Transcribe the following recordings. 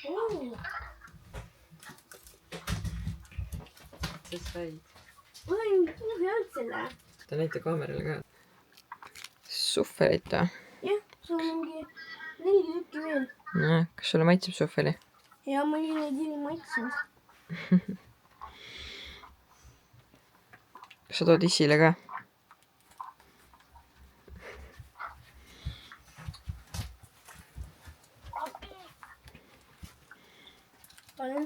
Sa said. Ma sain head selle. Ta näita kaamerale ka. Suhvelit või? Jah, sul on mingi 4 tükki veel. No, kas sulle maitseb suhveli? Ja ma olin neid iri maitsenud. Kas sa tood isile ka? Panen.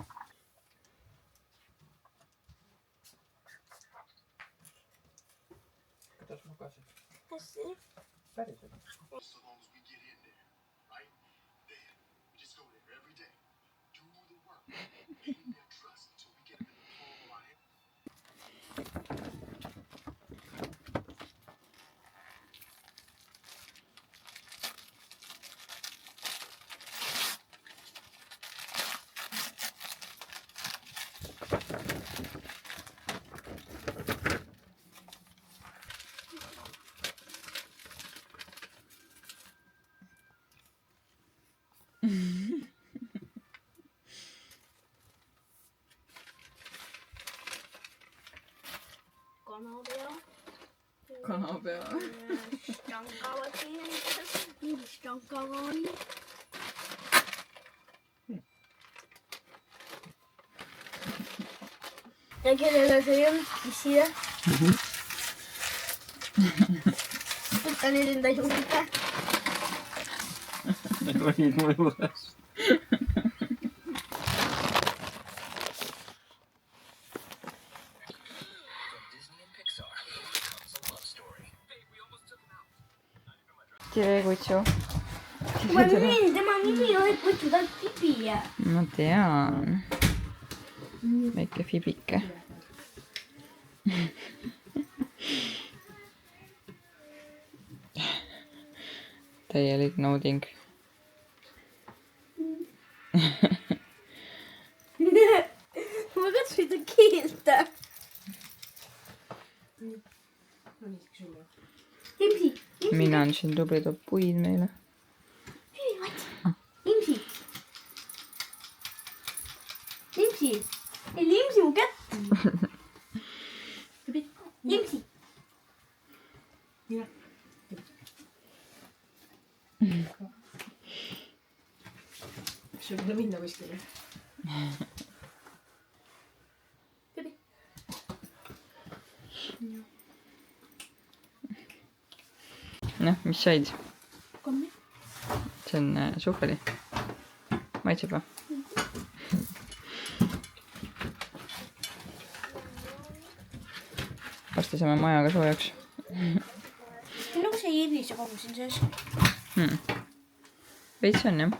Kuidas magasid? Hästi. Päriselt? Kanapea. Stankavad inimesed. Mingi stankava oli. Ja kellele see on? Isile? Võtta nüüd enda juurde. Olid mu juures. Tere, Kutsu. Ma meen, tema nimi oli Kutsu, ta on Fibi. Ma tean. Väike Fibike. Täielik nauding. Ma katsusin ta keelda. Limsi. Mina on siin tubli toob puid meile. Limsi. Limsi. Ei, Limsi mu kätt. Limsi. Kas sul pole minna kuskile? Noh, mis said? Kommi. See on suhveli. Maitseb või? Varsti saame majaga soojaks. Nagu see iris ja kogu siin sees. Veits on jah.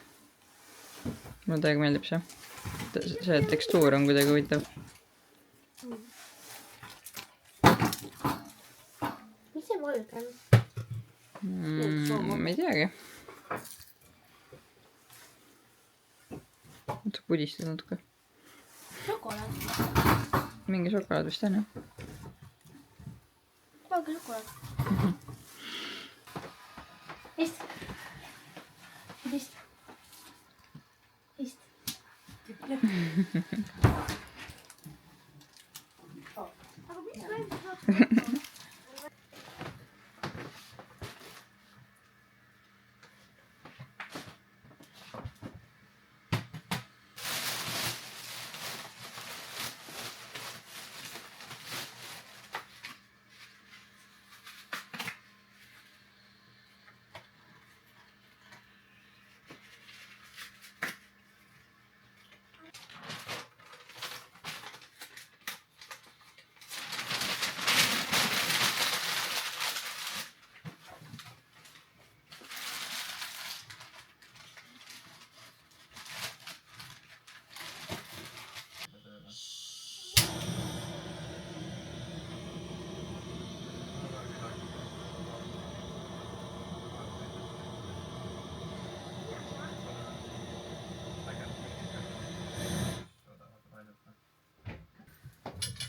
Mulle täiega meeldib see. See tekstuur on kuidagi huvitav. Mis see valge on? Ma ei teagi. Oota, pudistad natuke. Šokolaad. Mingi šokolaad vist on jah. Valge šokolaad. Ist. Ist. Ist. Aga mis välja saab?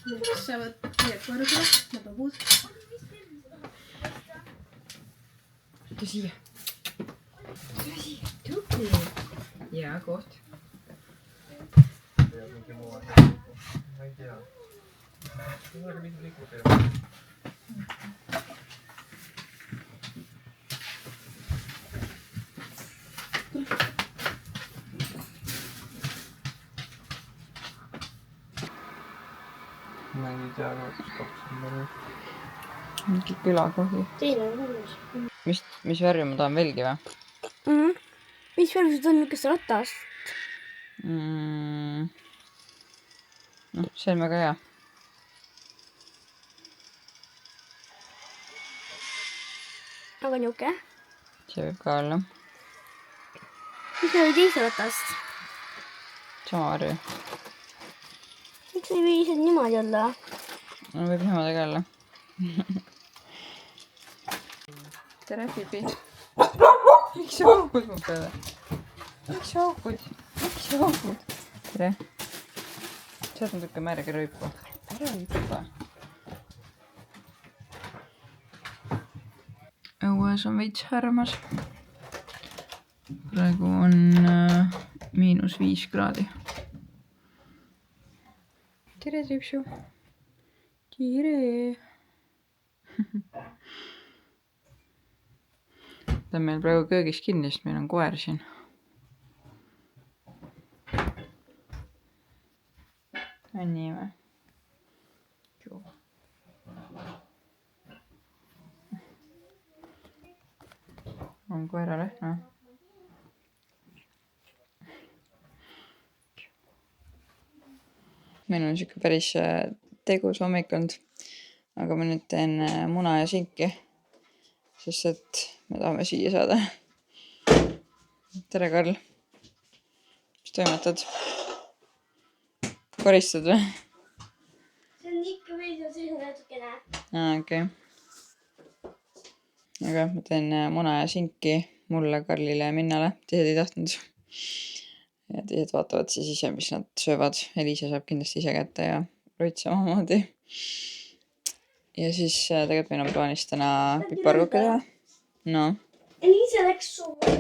Kas saavad teie korda, nagu puud? Tule siia. Tubli. Hea koht. ja mingi muu asi. Ma ei tea. See on mingi liiku teha. Ma ei tea, kas kapsel. Mingi külakohi. Teine on hulluus. Mis värvi ma tahan velgi või? Mis värvi sul on niisugust ratast? Noh, see on väga hea. Aga niuke. See võib ka olla. Mis värvi teist ratast? Sama värvi. Miks ei või ise niimoodi olla? No võib niimoodi ka olla. Tere, Bibi. Miks sa haukud mu peale? Miks sa haukud? Miks sa haukud? Tere. Saad natuke märge rõipu. Ära rõipa. Õues on veits härmas. Praegu on -5 kraadi. Tere, Tripsu. Tere. Ta on meil praegu köögis kinni, sest meil on koer siin. On nii või? On koeraleht, noh. Meil on siuke päris tegus hommik olnud, aga ma nüüd teen muna ja sinki, sest et me tahame siia saada. Tere, Karl. Mis toimetad? Koristad või? See on ikka veidi sees natukene. Okei. Aga ma teen muna ja sinki mulle, Karlile ja Minnale. Teised ei tahtnud. Ja teised vaatavad siis ise, mis nad söövad. Eliise saab kindlasti ise kätte ja Rutt samamoodi. Ja siis tegelikult meil on plaanis täna piparkooke teha. No. Eliise läks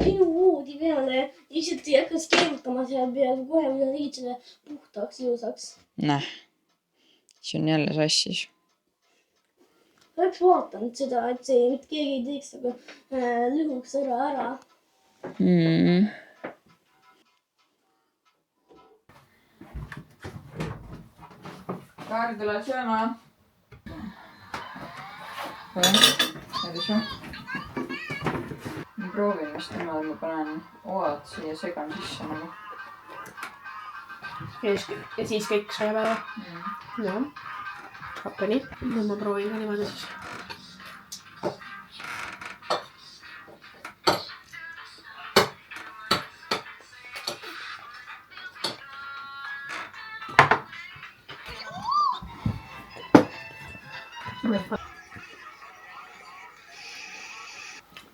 minu voodi peale. Lihtsalt ei hakkas keerutama seal peal. Kohe mida tegid selle puhtaks, ilusaks. Näh. See on jälle sassis. Oleks vaatanud seda, et see mitte keegi ei teeks, aga lõhuks ära. Kaari tuleb sööma. Ma proovin vist niimoodi, ma panen oad siia segan sisse nagu. Ja siis kõik sööb ära. Jah. Hakka nii. Nüüd ma proovin ka niimoodi siis.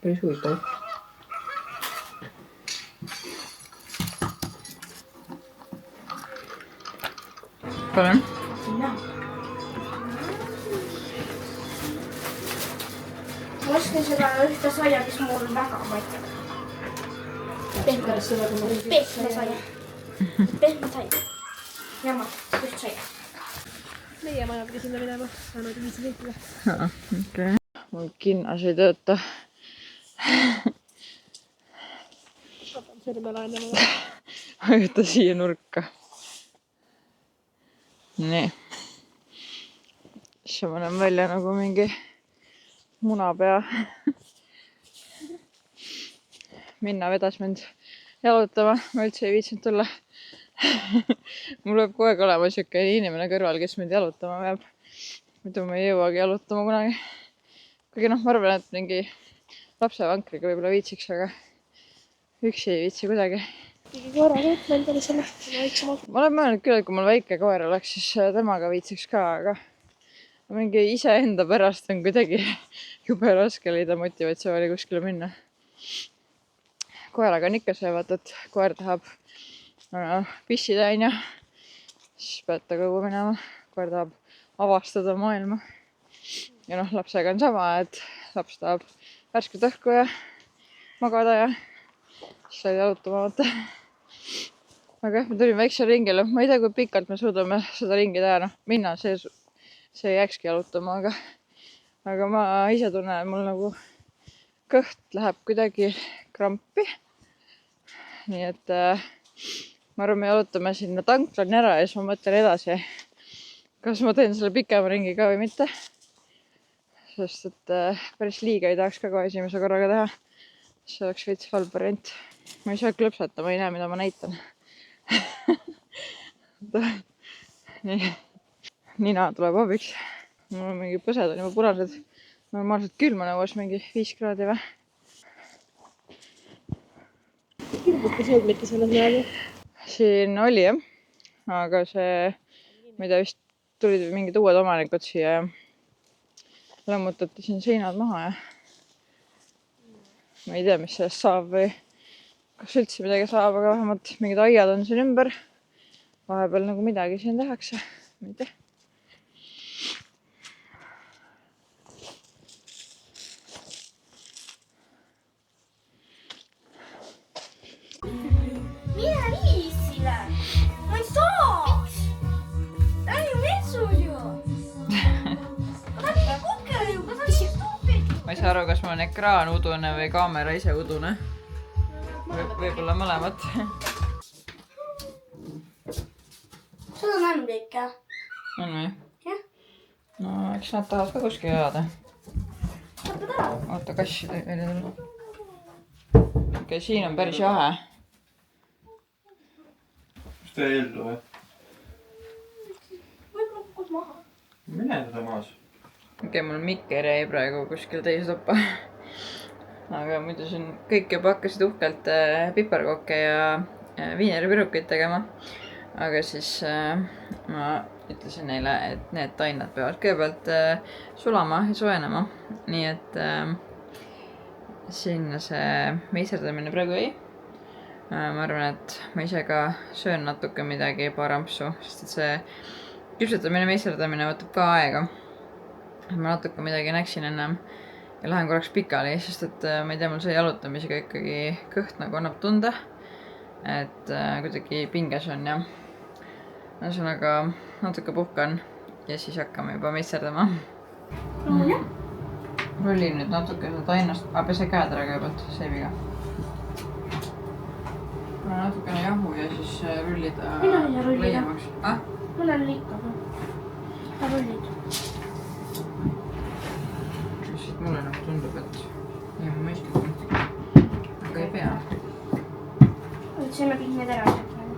Päris huvitav. Palun? Ma oskan seda ühte saia, mis mul väga maitseb. Pehme saia. Pehme saia. Jama, just saia. Meie maja pidi sinna minema. Saanud 5 liitrile. Okei. Mul kinnas ei tööta. Sõrme laenama. Vajuta siia nurka. Nii. See panen välja nagu mingi munapea. Minna vedas mind jalutama. Ma üldse ei viitsinud tulla. Mul peab kogu aeg olema siuke inimene kõrval, kes mind jalutama peab. Muidu ma ei jõuagi jalutama kunagi. Kuigi noh, ma arvan, et mingi lapsevankriga võib-olla viitsiks, aga üksi ei viitsi kuidagi. Mingi korra võtma endale selle väiksemalt. Ma olen mõelnud küll, et kui mul väike koer oleks, siis temaga viitsiks ka, aga mingi iseenda pärast on kuidagi jube raske leida motivatsiooni kuskile minna. Koeraga on ikka see, vaata, et koer tahab pissida, onju. Siis pead ta kõugu minema. Koer tahab avastada maailma. Ja noh, lapsega on sama, et laps tahab värsket õhku ja magada ja siis sai jalutama vaata. aga jah, ma tulin väikse ringile, ma ei tea, kui pikalt me suudame seda ringi teha, noh, minna see jääkski jalutama, aga ma ise tunnen, et mul nagu kõht läheb kuidagi krampi. Nii et ma arvan, me jalutame sinna tanklani ära ja siis ma mõtlen edasi, kas ma teen selle pikema ringi ka või mitte. Sest et päris liiga ei tahaks ka kohe esimese korraga teha. See oleks veits halb variant. Ma ei saa klõpsata, ma ei näe, mida ma näitan. Nii. Nina tuleb abiks. Mul on mingi põsed on juba punased. Normaalselt külma nõuas mingi 5 kraadi või. Kirbukas ei olnud mitte selles näol. Siin oli jah, aga see, mida vist tulid mingid uued omanikud siia ja lämmutati siin seinad maha ja ma ei tea, mis sellest saab või kas üldse midagi saab, aga vähemalt mingid aiad on siin ümber. Vahepeal nagu midagi siin tehakse, ma ei tea. Mine viisile! Ma ei saaks! Ta on ju metsus ju! Ta on nii kuker ju, ta on nii stupid! Ma ei saa aru, kas mul on ekraan udune või kaamera ise udune. Võib-olla mõlemat. Sul on näinud ikka? On või? Jah. No eks nad tahavad ka kuskil elada. Võta taha! Oota, kassi välja tulla. Okei, siin on päris jahe. Kas tee ellu või? Võib-olla kukkus maha. Mine teda maas. Okei, mul mikker jäi praegu kuskil teise toppa. Aga muidu siin kõik juba hakkasid uhkelt piparkokke ja viineripirukaid tegema. Aga siis ma ütlesin neile, et need tainad peavad kõigepealt sulama ja soojenema. Nii et sinna see meisterdamine praegu jäi. Ma arvan, et ma ise ka söön natuke midagi paar ampsu, sest et see küpsetamine, meisterdamine võtab ka aega. Ma natuke midagi näksin ennem ja lähen korraks pikali, sest et ma ei tea, mul see jalutamisega ikkagi kõht nagu annab tunda. Et kuidagi pinges on ja ühesõnaga natuke puhkan ja siis hakkame juba meisterdama. Rullin nüüd natuke seda tainast, aga pese käed ära kõigepealt seiviga. Natukene jahu ja siis rullida laiemaks. Mul on liikab. Sa rullid. Siit mulle nagu tundub, et nii on mõistlikum. Aga ei pea. Üldse me kõik need ära võtame.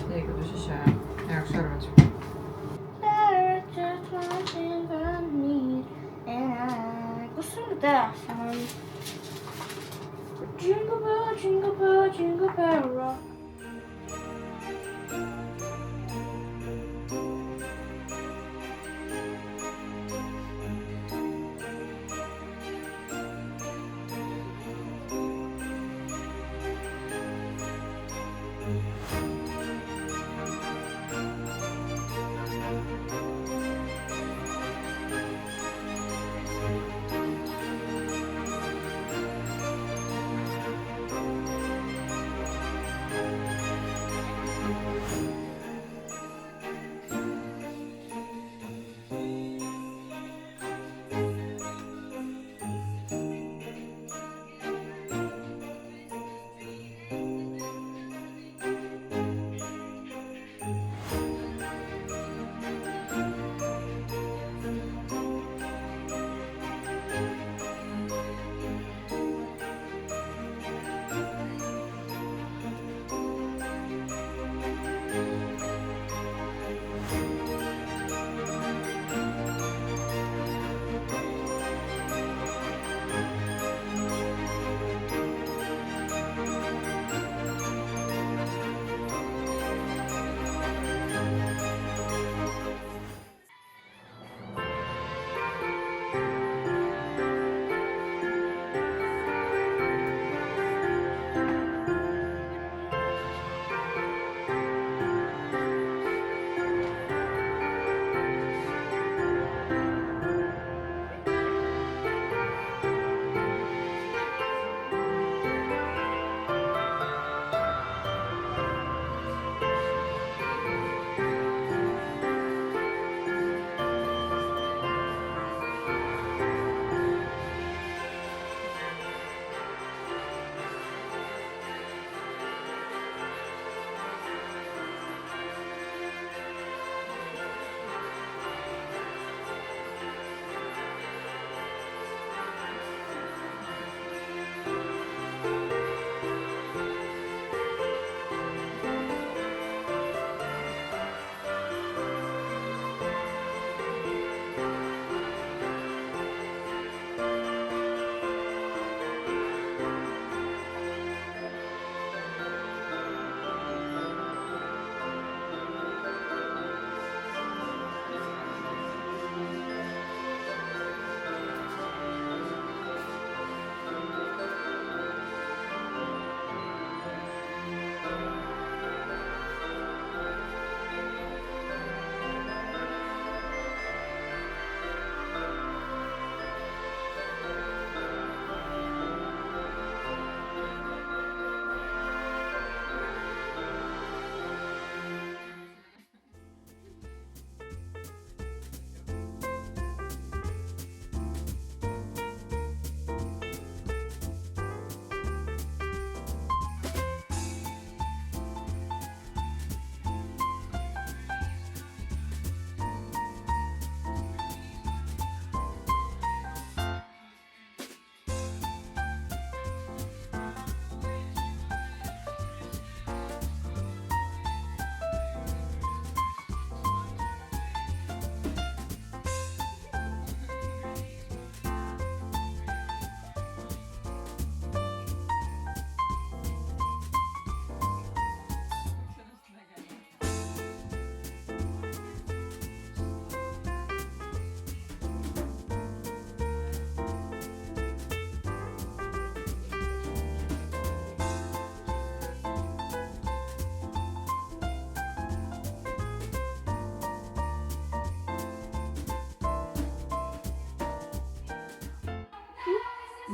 Tee, kui sa siis heaks arvad. Kus sul telefon on? Jingle bell, jingle bell, jingle bell rock.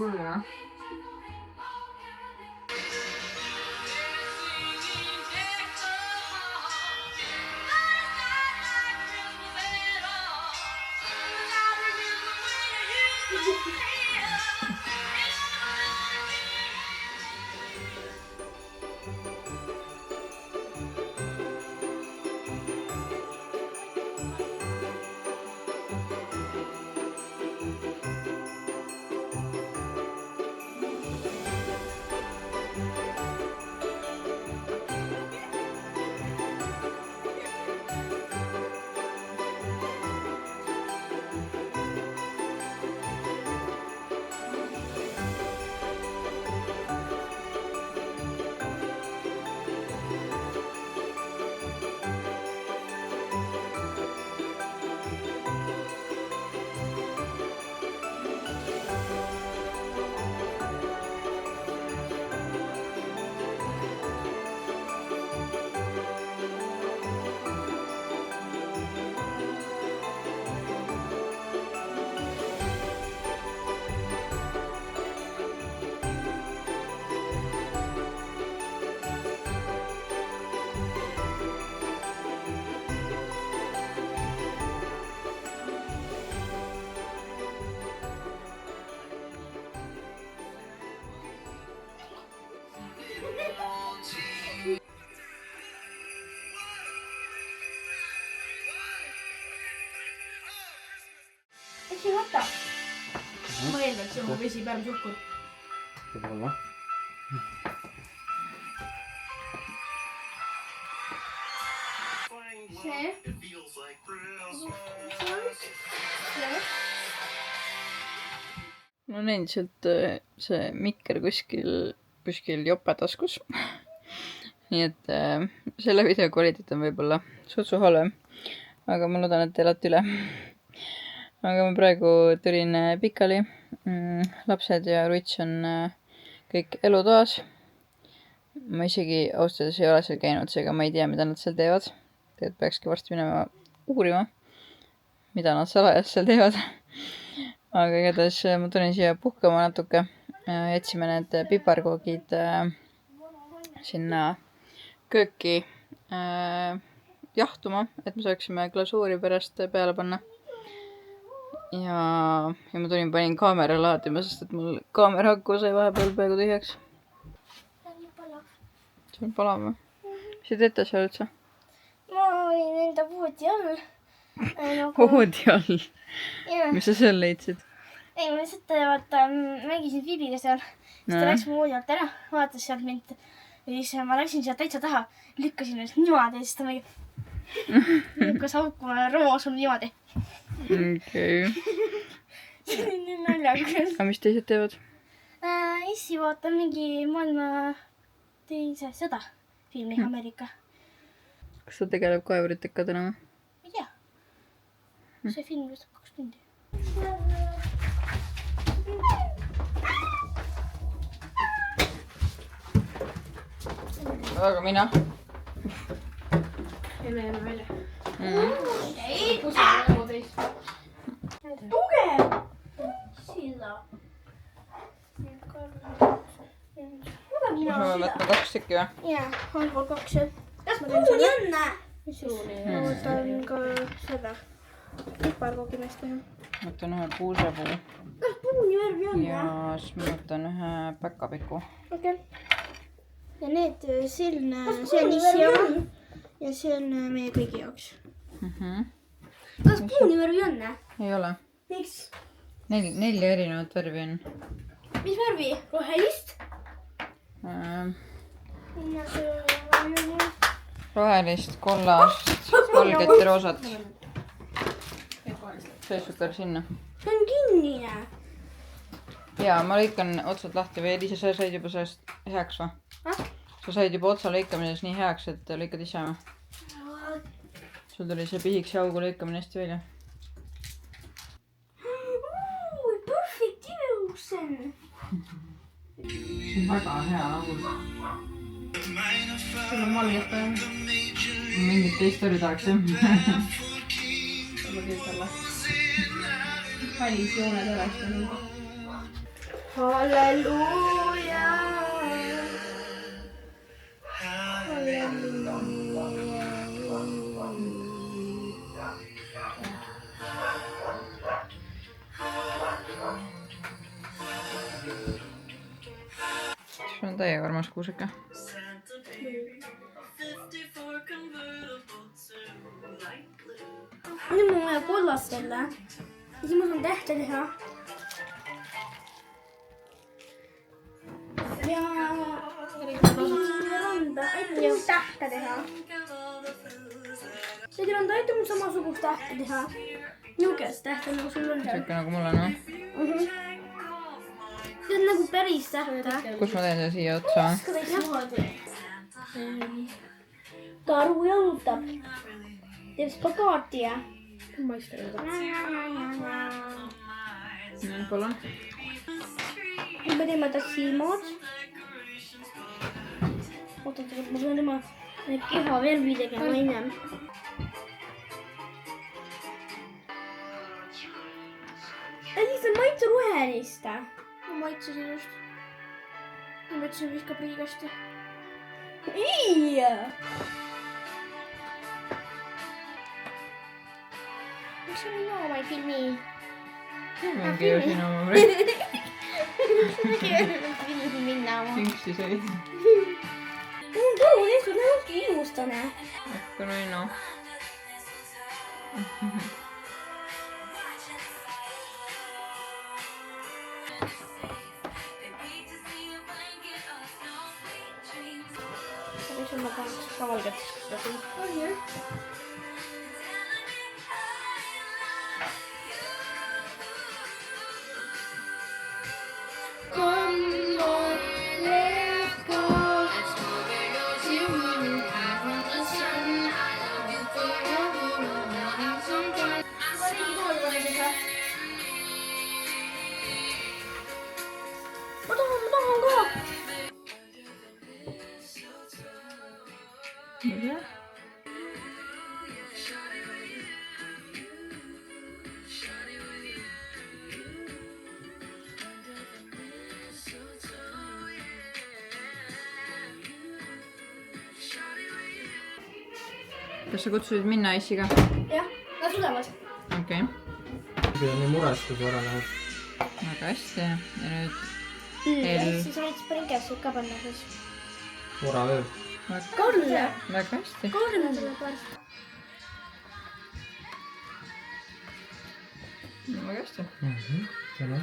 kuulda. Eks ei võta? Ma eeldan, et see on vesi peal suhkur. Võib olla. See. mul on endiselt see mikker kuskil jope taskus. Nii et selle video kvaliteet on võib-olla sutsu halvem. Aga ma loodan, et te elate üle. Aga ma praegu tulin pikali. Lapsed ja Ruits on kõik elutoas. Ma isegi austades ei ole seal käinud, seega ma ei tea, mida nad seal teevad. Tead, peakski varsti minema uurima, mida nad salajas seal teevad. Aga igatahes ma tulin siia puhkama natuke. Jätsime need piparkoogid sinna kööki jahtuma, et me saaksime glasuuri pärast peale panna. Ja ma panin kaamera laadima, sest et mul kaamera aku sai vahepeal peaaegu tühjaks. See on palav või? Mis sa teete seal üldse? Ma olin enda voodi all. Voodi all? Jah. Mis sa seal leidsid? Ei, ma lihtsalt vaata, mängisin Fibiga seal. Siis ta läks mu voodi alt ära, vaatas sealt mind. Ja siis ma läksin sealt täitsa taha, lükkasin ennast niimoodi ja siis ta lükkas auku roosul niimoodi. Okei. See oli nii naljakas. Aga mis teised teevad? Issi vaatab mingi maailma teise sõda filmi Ameerika. Kas ta tegeleb kaevuritega täna? Ei tea. See film võtab 2 tundi. Aga mina? Jääme välja. Ei, Kus on nagu teist? tugev! Silla. Mida mina Ma silla? võtma 2 tükki või? Jaa, alkohol 2. Kas puuni õnne? Ma võtan ka seda. Piparkoogimest teha. Võtan ühe kuusepuu Kas puuni värvi on? ja siis ma võtan ühe päkapiku. Okei. Ja need, see on issi oma ja see on meie kõigi jaoks. Kas puuni värvi on? Ei ole. Miks? 4 erinevat värvi on. Mis värvi? Rohelist? Rohelist, kollast, valget ja roosat. Seisukar sinna. See on kinnine. Jaa, ma lõikan otsad lahti või Elisa, sa said juba sellest heaks või? Sa said juba otsa lõikamises nii heaks, et lõikad ise või? Sul tuli see pihiks ja augu lõikamine hästi välja. Perfect illusion. See on väga hea augul. Sul on valget või? Mingit teist oli tahaks jah. Võib-olla kõik olla. Välisjooned oleks. halleluuja. sul on täiega armas kuuseke. Nüüd mul on vaja kollast jälle. Ja siis ma saan tähte teha. Ja randa, aita mul tähte teha. Teil randa, aita mul samasugust tähte teha. Niukest tähte nagu sul on seal. Siuke nagu mul on, või? See on nagu päris tähte. Kus ma teen selle siia otsa? Karu jalutab. Teeb spagaati ja. Ma ei saa Nii, palun. Nüüd me teeme ta silmad. Oota, ma pean tema keha värvi tegema ennem. Siis on maitse rohelist. Ma maitsesin just. Ma mõtlesin viskab liigasti. Ei! Miks on mina oma ei filmi? Mingi ju sinu või? Minna oma. Sinksi sõi. Mul on kõru tehtud, näe ongi ilustane. Äkki on ainu. Mis on ma paneks ka valgeteks seda siin? On jah. Come on, let's go. Let's go, there goes you. I want the sun. I love you forever. Wanting sometime. Ma tahan ka. Mida? Kas sa kutsusid minna Issiga? Jah, nad tulevad. Okei. Pidi nii mures, kui sa ära lähed. Väga hästi. Ja nüüd Siis võiks prinkesid ka panna siis. Mura veel. Karle! väga hästi. Karle tuleb. Väga hästi. Tere.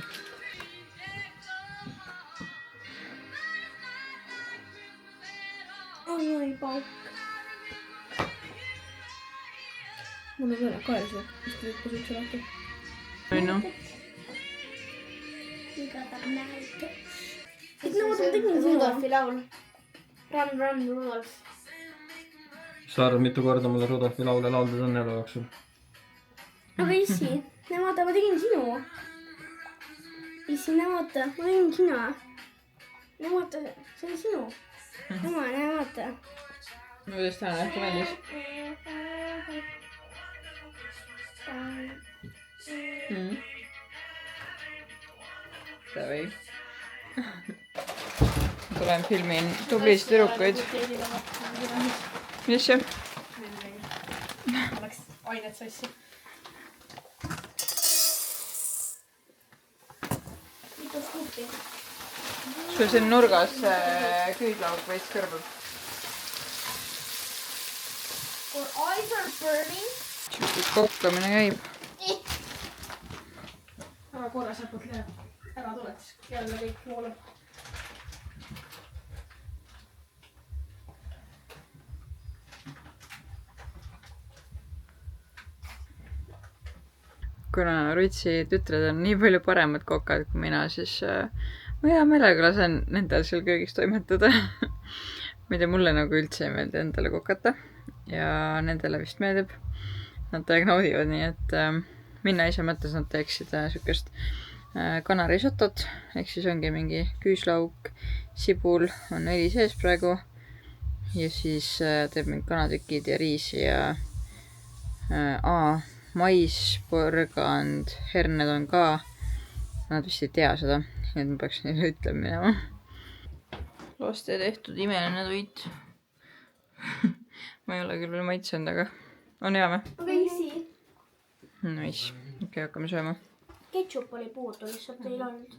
Oi, pauk. Mul on veel kaelas või? Mis te võite üldse lahti? Ainu. Iga tahab näida. Kõik nõuad on tegnud Rudolfi laul. Run, Rudolf. Sa arvad, mitu korda mulle Rudolfi laule lauldud on elu jooksul? Aga Issi, näe vaata, ma tegin sinu. Issi, näe vaata, ma tegin sina. Näe vaata, see on sinu. Näe vaata. Kuidas täna äkki meeldis? Davai. Tulen filmin tublisid tüdrukuid. Mis see? Läks ainet sassi. Mitu skuupi. Sul siin nurgas küüdlaud veits kõrbub. Our eyes are burning. Siukest kokkamine käib. Ära korra sealt läheb. Ära tuled, siis jälle kõik voolab. Kuna Rutsi tütred on nii palju paremad kokad kui mina, siis ma hea meelega lasen nendel seal köögis toimetada. Ma ei tea, mulle nagu üldse ei meeldi endale kokata ja nendele vist meeldib. Nad täiega naudivad, nii et minna ise mõttes nad teeksid sükest kanarisotot, ehk siis ongi mingi küüslauk, sibul on õli sees praegu ja siis teeb mingi kanatükid ja riisi ja mais, porgand, herned on ka Nad vist ei tea seda, nii et ma peaks neile ütlema minema. Laste tehtud imeline toit. Ma ei ole küll veel maitsenud, aga on hea või? aga easy. Nice. Okei, hakkame sööma. Ketšup oli puudu, lihtsalt ei olnud.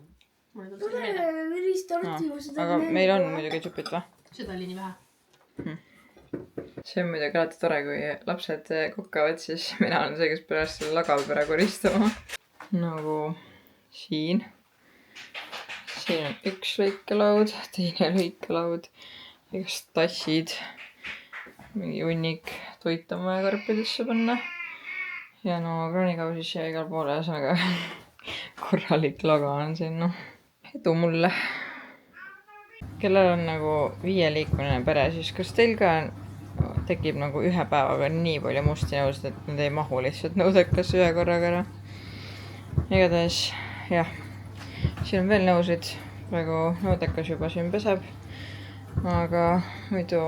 Mulle tuli see meelde. Riistorti Aga meil on muidu ketšupit või? Seda oli nii vähe. See on muidugi alati tore, kui lapsed kokavad, siis mina olen see, kes pärast selle lagapere koristama. Nagu siin. Siin on üks lõikelaud, teine lõikelaud, igast tassid, mingi hunnik toit on vaja karpidesse panna. Ja no kraanikausis ja igal pool, ühesõnaga korralik laga on siin, noh. Edu mulle. Kellel on nagu 5-liikmeline pere, siis kas teil ka tekib nagu ühe päevaga nii palju musti nõusid, et nad ei mahu lihtsalt nõudekas ühe korraga ära? Igatahes, jah. Siin on veel nõusid, praegu nõudekas juba siin peseb, aga muidu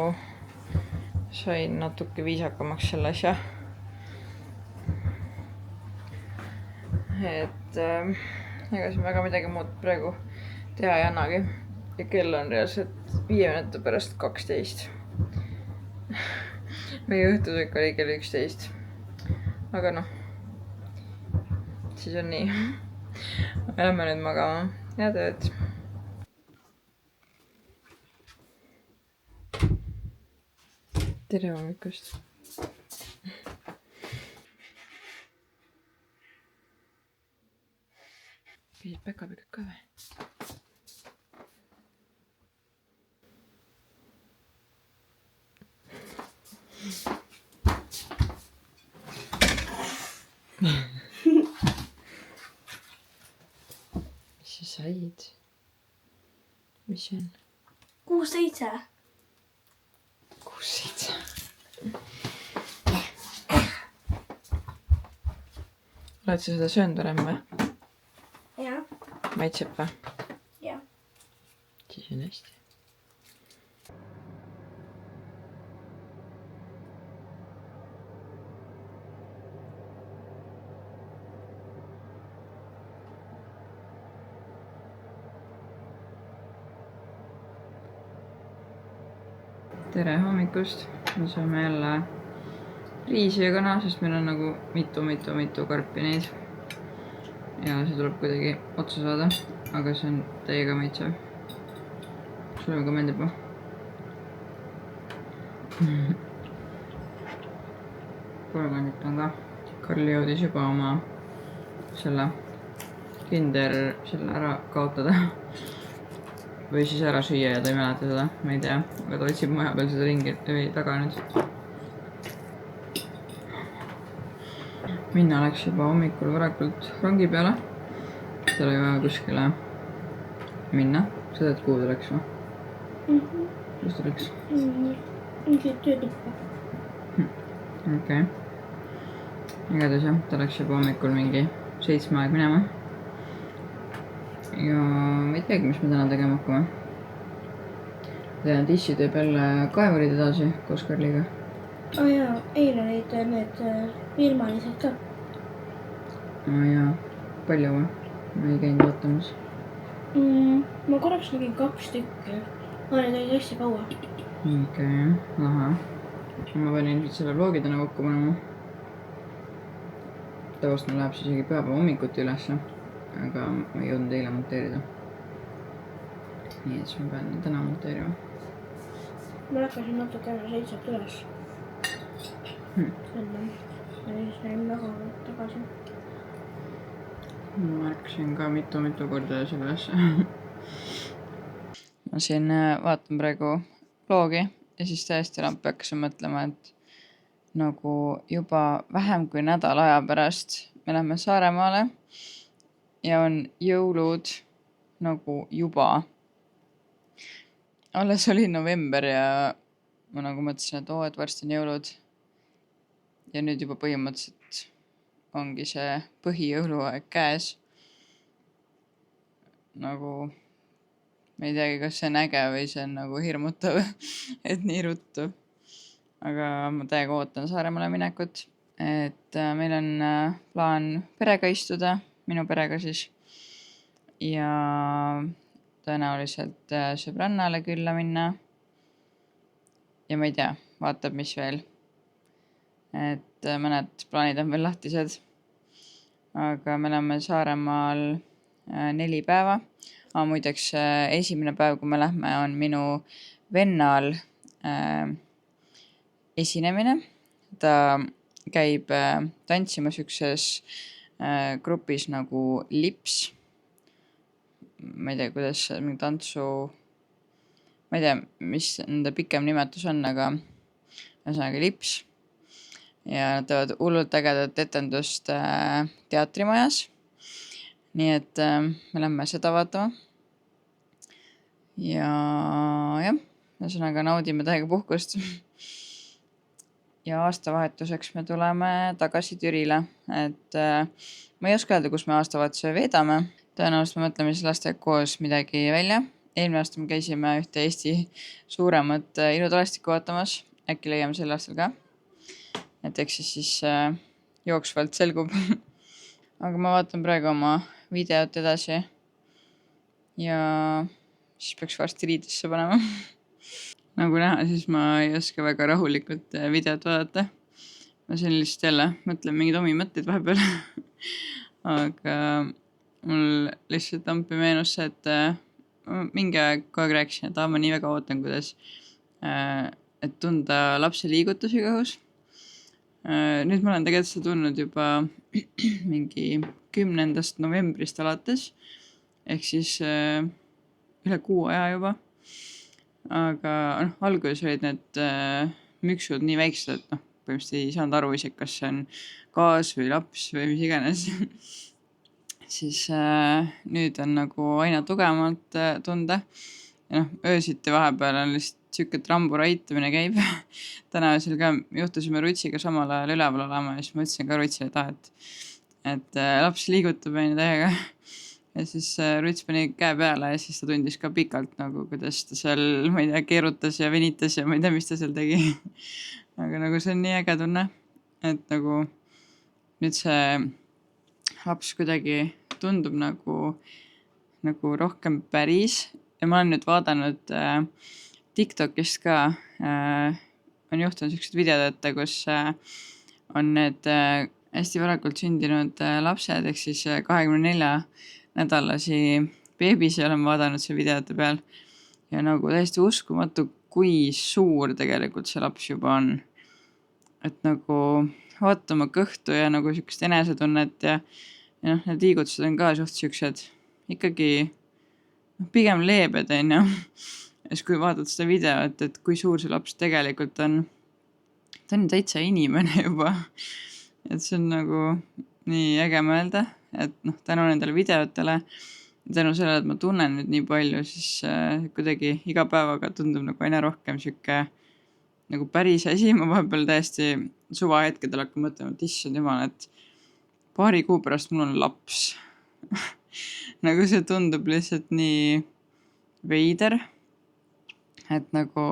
sain natuke viisakamaks selle asja. Et ega siin väga midagi muud praegu teha ei annagi. Ja kell on reaalselt 5 minuti pärast 12. Meie õhtusöök oli kell 11. Aga noh, siis on nii. Lähme nüüd magama. Head ööd. Tere hommikust. Käisid päkapikad ka või? Mis sa said? Mis see on? 6-7. 6-7. Oled sa seda söönud varem või? Jah. Maitseb või? Jah. Siis on hästi. Tere hommikust. Me saame jälle riisi ja kana, sest meil on nagu mitu karpi neid. Ja see tuleb kuidagi otsa saada, aga see on täiega maitsev. Sulle ka meeldib või? Porgandit on ka. Karli jõudis juba oma selle kinder selle ära kaotada. Või siis ära süüa ja ta ei mäleta seda, ma ei tea. Aga ta otsib maja peal seda ringi või taga nüüd. Minna läks juba hommikul varakult rongi peale. Tal oli vaja kuskile minna. Sa tead, kuhu ta läks või? Kus ta läks? Mingi töötuppa. Okei. Igatahes jah, ta läks juba hommikul mingi 7 aeg minema. Ja ma ei teagi, mis me täna tegema hakkame. Tissi teeb jälle kaevurid edasi koos Karliga. Jaa, eile olid need ilmalised ka. Jaa, palju või? Ma ei käinud vaatamas. Ma korraks nägin 2 tükki. Need olid hästi kaua. Okei, lahe. Ma pean ilmselt selle vlogi täna kokku panema. Tavaliselt läheb siis isegi pühapäeva hommikuti ülesse. Aga ma ei jõudnud eile monteerida. Nii et siis ma pean täna monteerima. Ma läkkasin natuke enne 7 üles. Enne. Ja siis näin väga tagasi. Ma märkasin ka mitu korda öösel üles. Ma siin vaatan praegu vlogi ja siis täiesti lampi hakkasin mõtlema, et nagu juba vähem kui nädala aja pärast me lähme Saaremaale. Ja on jõulud nagu juba. Alles oli november ja ma nagu mõtlesin, et et varsti on jõulud. Ja nüüd juba põhimõtteliselt ongi see põhijõuluaeg käes. Nagu ma ei teagi, kas see on äge või see on nagu hirmutav, et nii ruttu. Aga ma täiega ootan Saaremaale minekut. Et meil on plaan perega istuda. Minu perega siis. ja tõenäoliselt sõbrannale külla minna. Ja ma ei tea, vaatab, mis veel. Et mõned plaanid on veel lahtised. Aga me oleme Saaremaal 4 päeva. Muideks esimene päev, kui me lähme, on minu vennal esinemine. Ta käib tantsimas ükses grupis nagu Lips. Ma ei tea, kuidas mingi tantsu, ma ei tea, mis nende pikem nimetus on, aga ühesõnaga Lips. Ja nad teevad hullult ägedat etendust teatrimajas. Nii et me lähme seda vaatama. Ja jah, ühesõnaga naudime täiega puhkust. Ja aastavahetuseks me tuleme tagasi Türile. Et ma ei oska öelda, kus me aastavahetuse veedame. Tõenäoliselt me mõtleme siis lastega koos midagi välja. Eelmine aasta me käisime ühte Eesti suuremat ilutalestikku vaatamas. Äkki leiame sel aastal ka. Et eks siis jooksvalt selgub. Aga ma vaatan praegu oma videot edasi. Ja siis peaks varsti riidesse panema. Nagu näha, siis ma ei oska väga rahulikult videot vaadata. Ma siin lihtsalt jälle mõtlen mingid omi mõtteid vahepeal. Aga mul lihtsalt ampi meenus see, et mingi aeg kogu aeg rääkisin, et ma nii väga ootan, kuidas et tunda lapse liigutusi kõhus. Nüüd ma olen tegelikult seda tundnud juba mingi 10. novembrist alates. Ehk siis üle kuu aja juba. Aga alguses olid need müksud nii väiksed, et põhimõtteliselt ei saanud aru isegi, kas see on kaas või laps või mis iganes. Siis nüüd on nagu aina tugevamalt tunda. Ja öösiti vahepeal on lihtsalt siuke trambura aitamine käib. Täna öösel ka juhtusime Rutsiga samal ajal üleval olema ja siis ma ütlesin ka Rutsile, et laps liigutab enne täiega. Ja siis Ruts pani käe peale ja siis ta tundis ka pikalt nagu, kuidas ta seal, ma ei tea, keerutas ja venitas ja ma ei tea, mis ta seal tegi. Aga nagu see on nii äge tunne, et nagu nüüd see laps kuidagi tundub nagu rohkem päris. Ja ma olen nüüd vaadanud TikTokist ka on juhtunud sellised videod, kus on need hästi varakult sündinud lapsed, ehk siis 24 nädalasi beebisi olen vaadanud see videote peal. Ja nagu täiesti uskumatu, kui suur tegelikult see laps juba on. Et nagu vaatama kõhtu ja nagu siukest enesetunnet ja need liigutused on ka suht siuksed ikkagi pigem leebed, on ju. Ja siis kui vaatad seda videot, et kui suur see laps tegelikult on, ta on täitsa inimene juba. Et see on nagu nii äge mõelda, et tänu nendele videotele, tänu sellele, et ma tunnen nüüd nii palju, siis kuidagi iga päevaga tundub nagu aina rohkem siuke nagu päris asi. Ma vahepeal täiesti suvahetkedel hakkan mõtlema, et issand jumal, et paari kuu pärast mul on laps. Nagu see tundub lihtsalt nii veider. Et nagu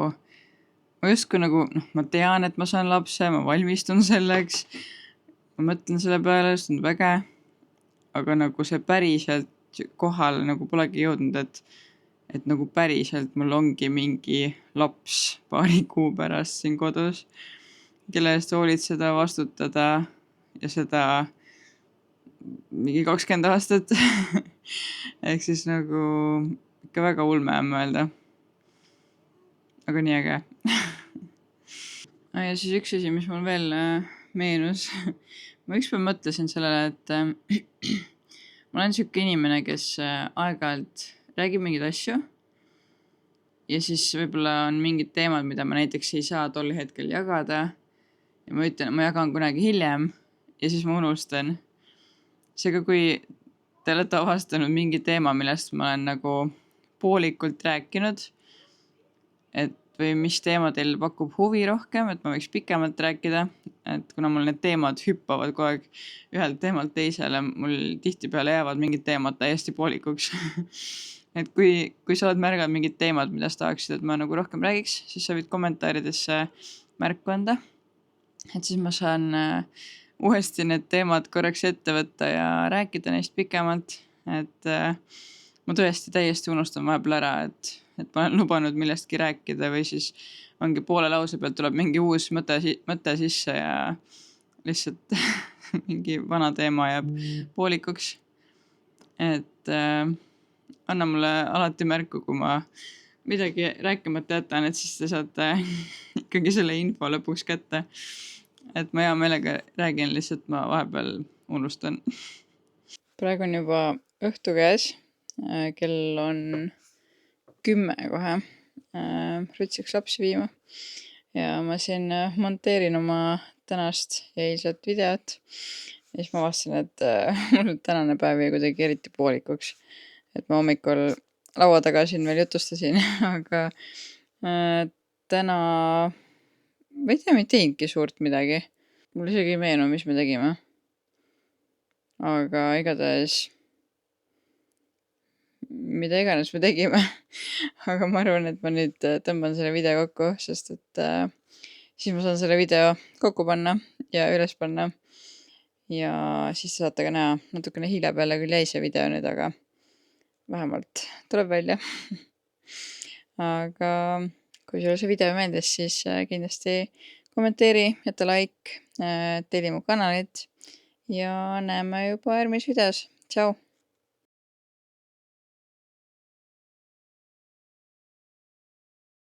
ma justkui nagu, ma tean, et ma saan lapse, ma valmistun selleks. Ma mõtlen selle peale, see tundub äge. Aga nagu see päriselt kohal nagu polegi jõudnud, et nagu päriselt mul ongi mingi laps paari kuu pärast siin kodus, kelle eest hoolitseda, vastutada ja seda mingi 20 aastat. Ehk siis nagu ikka väga ulme on mõelda. Aga nii äge. Ja siis üks asi, mis mul veel meenus. Ma ükspäev mõtlesin sellele, et ma olen siuke inimene, kes aeg-ajalt räägib mingeid asju. Ja siis võib-olla on mingid teemad, mida ma näiteks ei saa tol hetkel jagada. Ja ma ütlen, ma jagan kunagi hiljem. Ja siis ma unustan. Seega, kui te olete avastanud mingi teema, millest ma olen nagu poolikult rääkinud, et või mis teema teil pakub huvi rohkem, et ma võiks pikemalt rääkida, et kuna mul need teemad hüppavad kogu aeg ühelt teemalt teisele, mul tihtipeale jäävad mingid teemad täiesti poolikuks. Et kui sa oled märganud mingid teemad, mida sa tahaksid, et ma nagu rohkem räägiks, siis sa võid kommentaaridesse märku anda. Et siis ma saan uuesti need teemad korraks ette võtta ja rääkida neist pikemalt. Et ma tõesti täiesti unustan vahepeal ära, et ma olen lubanud millestki rääkida või siis ongi poole lause pealt tuleb mingi uus mõte sisse ja lihtsalt mingi vana teema jääb poolikuks. Et anna mulle alati märku, kui ma midagi rääkimata jätan, et siis te saate ikkagi selle info lõpuks kätte. Et ma hea meelega räägin, lihtsalt ma vahepeal unustan. Praegu on juba õhtu käes. Kell on 10 kohe. Rutsiks lapsi viima. Ja ma siin monteerin oma tänast ja eilset videot. Ja siis ma avastasin, et mul tänane päev jäi kuidagi eriti poolikuks. Et ma hommikul laua taga siin veel jutustasin, aga täna ma ei tea, me ei teinudki suurt midagi. Mul isegi ei meenu, mis me tegime. Aga igatahes mida iganes me tegime. Aga ma arvan, et ma nüüd tõmban selle video kokku, sest et siis ma saan selle video kokku panna ja üles panna. Ja siis saate ka näha, natukene hiile peale küll jäi see video nüüd, aga vähemalt tuleb välja. Aga kui sulle see video meeldis, siis kindlasti kommenteeri, jäta like, telli mu kanalit ja näeme juba järgmises videos. Tšau!